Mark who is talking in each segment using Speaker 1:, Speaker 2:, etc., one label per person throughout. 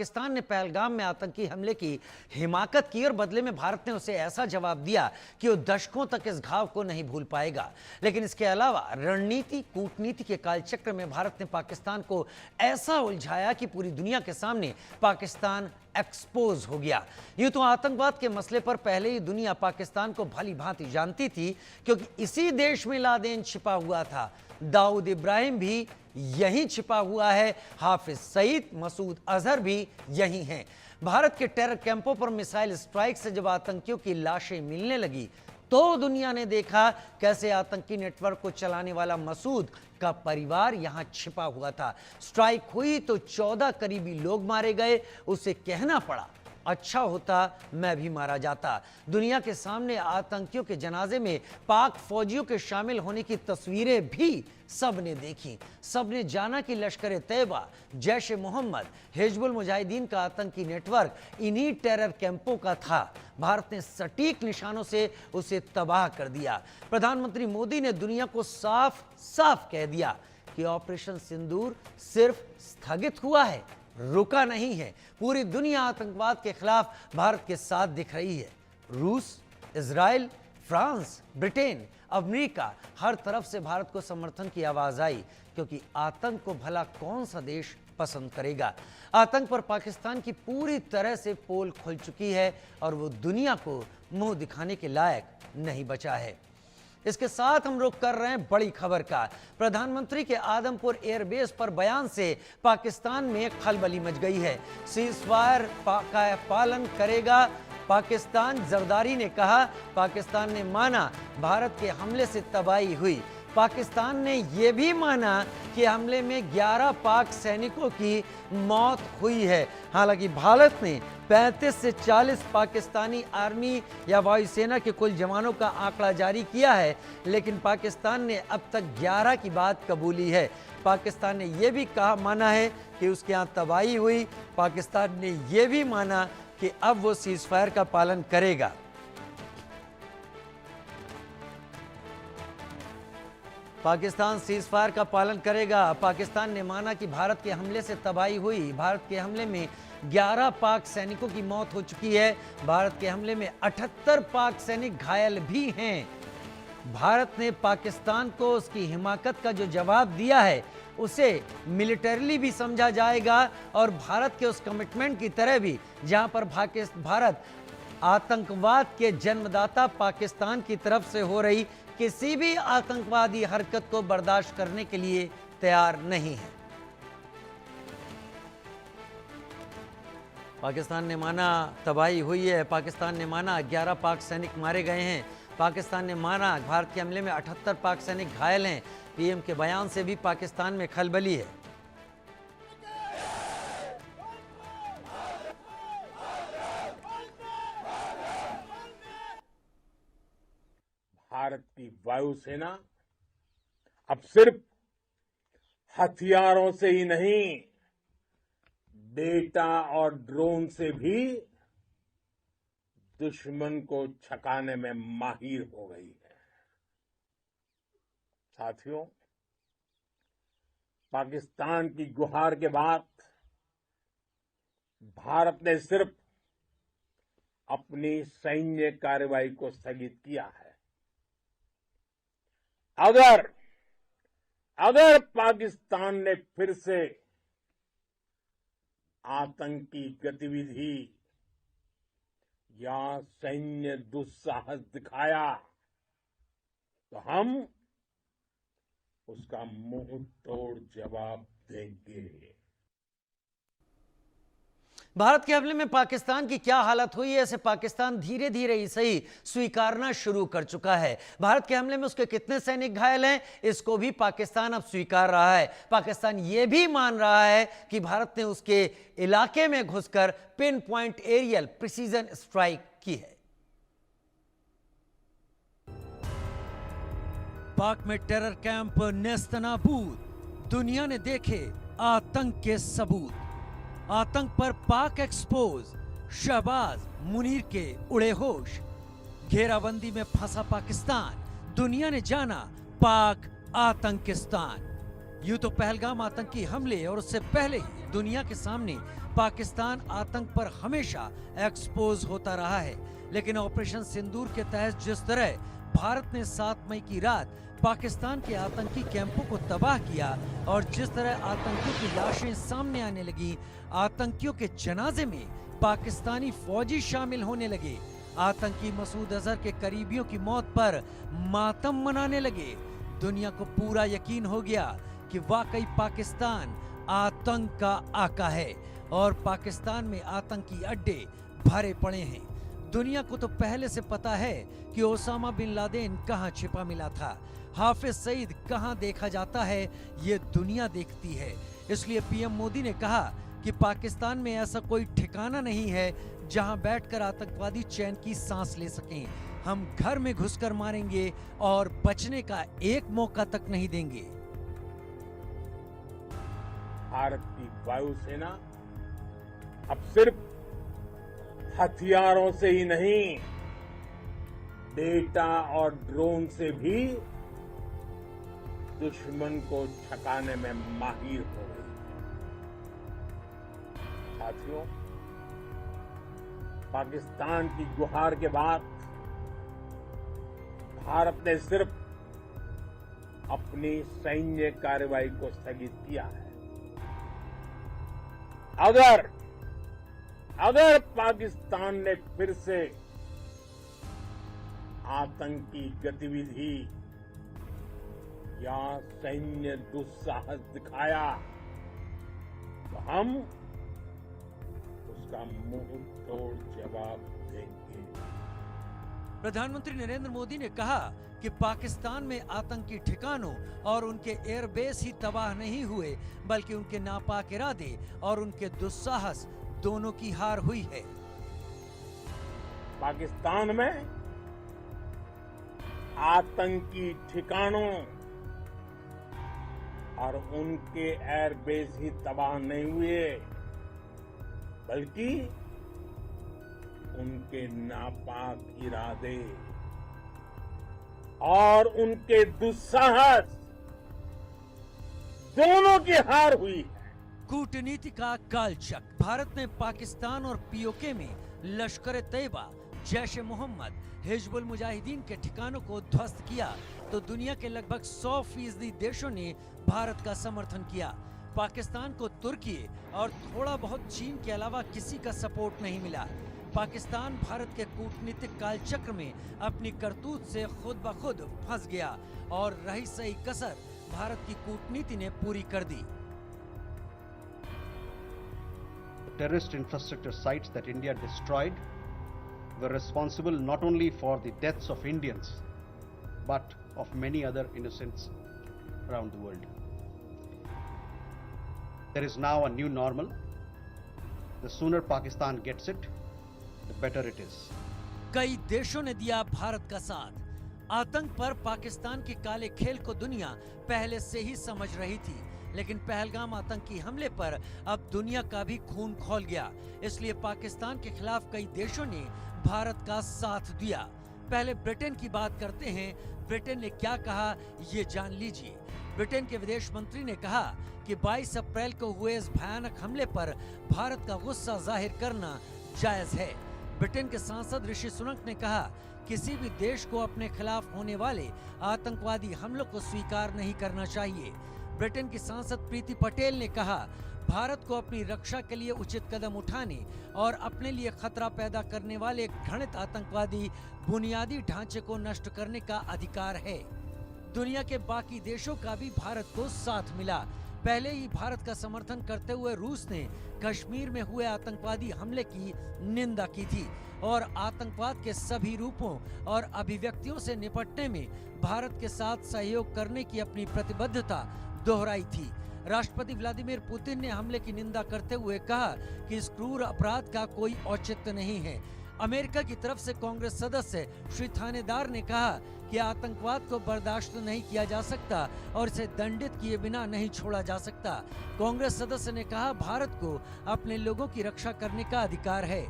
Speaker 1: पाकिस्तान ने पहलगाम में आतंकी हमले की हिमाकत की और बदले में भारत ने उसे ऐसा जवाब दिया कि वो दशकों तक इस घाव को नहीं भूल पाएगा। लेकिन इसके अलावा रणनीति कूटनीति के कालचक्र में भारत ने पाकिस्तान को ऐसा उलझाया कि पूरी दुनिया के सामने पाकिस्तान एक्सपोज हो गया। यूं तो आतंकवाद के मसले पर पहले ही दुनिया पाकिस्तान को भली भांति जानती थी, क्योंकि इसी देश में लादेन छिपा हुआ था। दाऊद इब्राहिम भी यहीं छिपा हुआ है, हाफिज सईद, मसूद अजहर भी यहीं हैं। भारत के टेरर कैंपों पर मिसाइल स्ट्राइक से जब आतंकियों की लाशें मिलने लगी तो दुनिया ने देखा कैसे आतंकी नेटवर्क को चलाने वाला मसूद का परिवार यहां छिपा हुआ था। स्ट्राइक हुई तो 14 करीबी लोग मारे गए। उसे कहना पड़ा, अच्छा होता मैं भी मारा जाता। दुनिया के सामने आतंकियों के जनाजे में पाक फौजियों के शामिल होने की तस्वीरें भी सबने देखी। सबने जाना कि लश्कर तैयबा, जैश ए मोहम्मद, हिजबुल मुजाहिदीन का आतंकी नेटवर्क इन्हीं टेरर कैंपों का था। भारत ने सटीक निशानों से उसे तबाह कर दिया। प्रधानमंत्री मोदी ने दुनिया को साफ साफ कह दिया कि ऑपरेशन सिंदूर सिर्फ स्थगित हुआ है, रुका नहीं है। पूरी दुनिया आतंकवाद के खिलाफ भारत के साथ दिख रही है। रूस, इजराइल, फ्रांस, ब्रिटेन, अमेरिका, हर तरफ से भारत को समर्थन की आवाज आई, क्योंकि आतंक को भला कौन सा देश पसंद करेगा। आतंक पर पाकिस्तान की पूरी तरह से पोल खुल चुकी है और वो दुनिया को मुंह दिखाने के लायक नहीं बचा है। इसके साथ हम रुख कर रहे हैं बड़ी खबर का। प्रधानमंत्री के आदमपुर एयरबेस पर बयान से पाकिस्तान में खलबली मच गई है। सीजफायर का पालन करेगा पाकिस्तान, जरदारी ने कहा। पाकिस्तान ने माना भारत के हमले से तबाही हुई। पाकिस्तान ने यह भी माना कि हमले में 11 पाक सैनिकों की मौत हुई है। हालांकि भारत ने 35 से 40 पाकिस्तानी आर्मी या वायुसेना के कुल जवानों का आंकड़ा जारी किया है, लेकिन पाकिस्तान ने अब तक 11 की बात कबूली है। पाकिस्तान ने यह भी माना है कि उसके यहाँ तबाही हुई। पाकिस्तान ने यह भी माना कि अब वो सीजफायर का पालन करेगा। पाकिस्तान सीजफायर का पालन करेगा। पाकिस्तान ने माना कि भारत के हमले से तबाही हुई। भारत के हमले में 11 पाक सैनिकों की मौत हो चुकी है। भारत के हमले में 78 पाक सैनिक घायल भी हैं। भारत ने पाकिस्तान को उसकी हिमाकत का जो जवाब दिया है उसे मिलिटरीली भी समझा जाएगा और भारत के उस कमिटमेंट की तरह भी, जहां पर भारत आतंकवाद के जन्मदाता पाकिस्तान की तरफ से हो रही किसी भी आतंकवादी हरकत को बर्दाश्त करने के लिए तैयार नहीं है। पाकिस्तान ने माना तबाही हुई है। पाकिस्तान ने माना 11 पाक सैनिक मारे गए हैं। पाकिस्तान ने माना भारत के हमले में 78 पाक सैनिक घायल हैं। पीएम के बयान से भी पाकिस्तान में खलबली है।
Speaker 2: भारत की वायुसेना अब सिर्फ हथियारों से ही नहीं, डेटा और ड्रोन से भी दुश्मन को छकाने में माहिर हो गई है। साथियों, पाकिस्तान की गुहार के बाद भारत ने सिर्फ अपनी सैन्य कार्रवाई को स्थगित किया है। अगर पाकिस्तान ने फिर से आतंकी गतिविधि या सैन्य दुस्साहस दिखाया तो हम उसका मुंह तोड़ जवाब देंगे।
Speaker 1: भारत के हमले में पाकिस्तान की क्या हालत हुई है, इसे पाकिस्तान धीरे धीरे ही सही स्वीकारना शुरू कर चुका है। भारत के हमले में उसके कितने सैनिक घायल हैं, इसको भी पाकिस्तान अब स्वीकार रहा है। पाकिस्तान यह भी मान रहा है कि भारत ने उसके इलाके में घुसकर pinpoint aerial precision strike की है। पाक में टेरर कैंप नेस्तनाबूद, दुनिया ने देखे आतंक के सबूत। आतंक पर पाक एक्सपोज, शहबाज मुनीर के उड़े होश। घेराबंदी में फंसा पाकिस्तान, दुनिया ने जाना पाक आतंकिस्तान। यूं तो पहलगाम आतंकी हमले और उससे पहले ही दुनिया के सामने पाकिस्तान आतंक पर हमेशा एक्सपोज होता रहा है, लेकिन ऑपरेशन सिंदूर के तहत जिस तरह भारत ने 7 मई की रात पाकिस्तान के आतंकी कैंपों को तबाह किया और जिस तरह आतंकियों की लाशें सामने आने लगी, आतंकियों के जनाजे में पाकिस्तानी फौजी शामिल होने लगे, आतंकी मसूद अजहर के करीबियों की मौत पर मातम मनाने लगे, दुनिया को पूरा यकीन हो गया कि वाकई पाकिस्तान आतंक का आका है और पाकिस्तान में आतंकी अड्डे भरे पड़े हैं। दुनिया को तो पहले से पता है कि ओसामा बिन लादेन कहां छिपा मिला था, हाफिज सईद कहां देखा जाता है, ये दुनिया देखती है। इसलिए पीएम मोदी ने कहा कि पाकिस्तान में ऐसा कोई ठिकाना नहीं है जहां बैठकर आतंकवादी चैन की सांस ले सकें। हम घर में घुसकर मारेंगे और बचने का एक मौका तक नहीं देंगे।
Speaker 2: भारत की वायुसेना अब सिर्फ हथियारों से ही नहीं, डेटा और ड्रोन से भी दुश्मन को ठकाने में माहिर हो गई है। साथियों, पाकिस्तान की गुहार के बाद भारत ने सिर्फ अपनी सैन्य कार्रवाई को स्थगित किया है। अगर पाकिस्तान ने फिर से आतंकी गतिविधि या सैन्य दुस्साहस दिखाया तो हम उसका मुंह तोड़ जवाब देंगे।
Speaker 1: प्रधानमंत्री नरेंद्र मोदी ने कहा कि पाकिस्तान में आतंकी ठिकानों और उनके एयरबेस ही तबाह नहीं हुए, बल्कि उनके नापाक इरादे और उनके दुस्साहस दोनों की हार हुई है।
Speaker 2: पाकिस्तान में आतंकी ठिकानों और उनके एयरबेस ही तबाह नहीं हुए, बल्कि उनके नापाक इरादे और उनके दुस्साहस दोनों की हार हुई है।
Speaker 1: कूटनीति का कालचक्र। भारत ने पाकिस्तान और पीओके में लश्कर तैयबा, जैश ए मोहम्मद, हिजबुल मुजाहिदीन के ठिकानों को ध्वस्त किया तो दुनिया के लगभग 100% देशों ने भारत का समर्थन किया। पाकिस्तान को तुर्की और थोड़ा बहुत चीन के अलावा किसी का सपोर्ट नहीं मिला। पाकिस्तान भारत के कूटनीतिक कालचक्र में अपनी करतूत से खुद ब खुद फंस गया और रही सही कसर भारत की कूटनीति ने पूरी कर दी।
Speaker 3: Terrorist infrastructure sites that India destroyed were responsible not only for the deaths of Indians but of many other innocents around the world. There is now a new normal. The sooner Pakistan gets it, the better it is.
Speaker 1: कई देशों ने दिया भारत का साथ। आतंक पर पाकिस्तान के काले खेल को दुनिया पहले से ही समझ रही थी, लेकिन पहलगाम आतंकी हमले पर अब दुनिया का भी खून खौल गया। इसलिए पाकिस्तान के खिलाफ कई देशों ने भारत का साथ दिया। पहले ब्रिटेन की बात करते हैं। ब्रिटेन ने क्या कहा, ये जान लीजिए। ब्रिटेन के विदेश मंत्री ने कहा कि 22 अप्रैल को हुए इस भयानक हमले पर भारत का गुस्सा जाहिर करना जायज है। ब्रिटेन के सांसद ऋषि सुनक ने कहा, किसी भी देश को अपने खिलाफ होने वाले आतंकवादी हमलों को स्वीकार नहीं करना चाहिए। ब्रिटेन की सांसद प्रीति पटेल ने कहा, भारत को अपनी रक्षा के लिए उचित कदम उठाने और अपने लिए खतरा पैदा करने वाले घृणित आतंकवादी बुनियादी ढांचे को नष्ट करने का अधिकार है। दुनिया के बाकी देशों का भी भारत को साथ मिला। पहले ही भारत का समर्थन करते हुए रूस ने कश्मीर में हुए आतंकवादी हमले की निंदा की थी और आतंकवाद के सभी रूपों और अभिव्यक्तियों से निपटने में भारत के साथ सहयोग करने की अपनी प्रतिबद्धता दोहराई थी। राष्ट्रपति व्लादिमीर पुतिन ने हमले की निंदा करते हुए कहा कि इस क्रूर अपराध का कोई औचित्य नहीं है। अमेरिका की तरफ से कांग्रेस सदस्य श्री थानेदार ने कहा कि आतंकवाद को बर्दाश्त नहीं किया जा सकता और इसे दंडित किए बिना नहीं छोड़ा जा सकता। कांग्रेस सदस्य ने कहा, भारत को अपने लोगों की रक्षा करने का अधिकार है।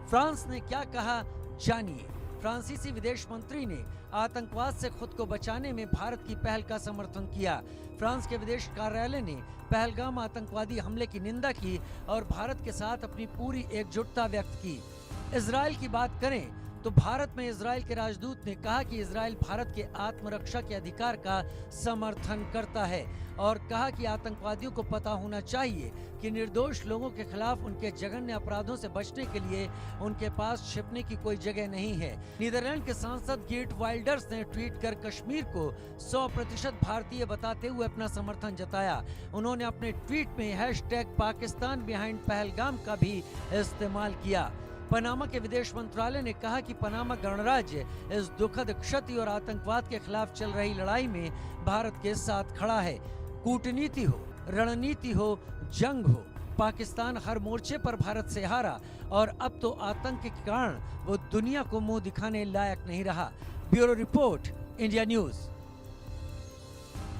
Speaker 1: फ्रांस ने क्या कहा, जानिए। फ्रांसीसी विदेश मंत्री ने आतंकवाद से खुद को बचाने में भारत की पहल का समर्थन किया। फ्रांस के विदेश कार्यालय ने पहलगाम आतंकवादी हमले की निंदा की और भारत के साथ अपनी पूरी एकजुटता व्यक्त की। इजराइल की बात करें तो भारत में इजराइल के राजदूत ने कहा कि इजराइल भारत के आत्मरक्षा के अधिकार का समर्थन करता है और कहा कि आतंकवादियों को पता होना चाहिए कि निर्दोष लोगों के खिलाफ उनके जघन्य अपराधों से बचने के लिए उनके पास छिपने की कोई जगह नहीं है। नीदरलैंड के सांसद गेट वाइल्डर्स ने ट्वीट कर कश्मीर को 100% भारतीय बताते हुए अपना समर्थन जताया। उन्होंने अपने ट्वीट में #पाकिस्तान बिहाइंड पहलगाम का भी इस्तेमाल किया। पनामा के विदेश मंत्रालय ने कहा कि पनामा गणराज्य इस दुखद क्षति और आतंकवाद के खिलाफ चल रही लड़ाई में भारत के साथ खड़ा है। कूटनीति हो, रणनीति हो, जंग हो, पाकिस्तान हर मोर्चे पर भारत से हारा और अब तो आतंक के कारण वो दुनिया को मुंह दिखाने लायक नहीं रहा। Bureau report, India news.